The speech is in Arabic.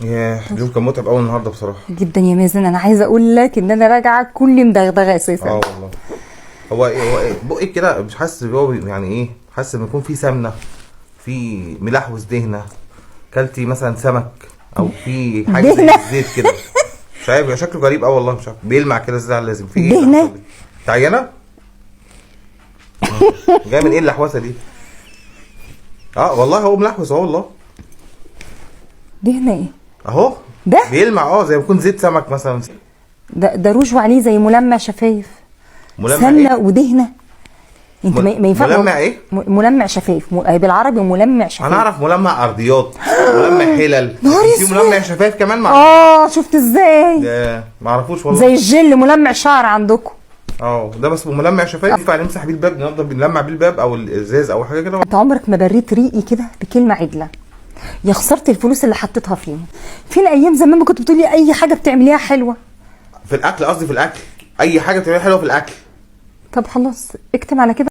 ياه اليوم كان متعب قوي النهارده بصراحه جدا يا مازن. انا عايزه اقول لك ان انا راجعه كل مدغدغه اساسا. والله. هو ايه بقك كده مش حاسس هو يعني ايه، حاسس ان يكون في سمنه، في ملحوس دهنه، كلتي مثلا سمك او في حاجه زي الزيت كده. مش عارف شكله غريب قوي والله، مش عارف بيلمع كده ازاي، لازم في ايه دهنة؟ اللي حصل؟ انت عيانه؟ جاي من ايه اللحوسه دي؟ والله هو ملحوس اهو والله. دهنه ايه اهو ده؟ بيلمع زي ما يكون زيت سمك مثلا. ده روج وعليه زي ملمع شفايف. ملمع سمنه ايه؟ ودهنه. انت ما ينفعش. ملمع ايه؟ ملمع شفايف، بالعربي ملمع شفايف. انا اعرف ملمع ارضيات، ملمع حلل، نهار في اسود. ملمع شفايف كمان مع شفت ازاي؟ ده ما اعرفوش والله. زي الجل ملمع شعر عندكم. ده بس ملمع شفايف ينفع نمسح بيه الباب، نفضل بنلمع بيه الباب او الازاز او حاجه كده. انت عمرك ما بريت ريقي كده بكلمه عدله. يا خساره الفلوس اللي حطيتها فيه. فين ايام زمان ما كنت بتقولي اي حاجه بتعمليها حلوه؟ في الاكل قصدي، في الاكل اي حاجه بتعملها حلوه في الاكل. طب خلاص اكتم على كده.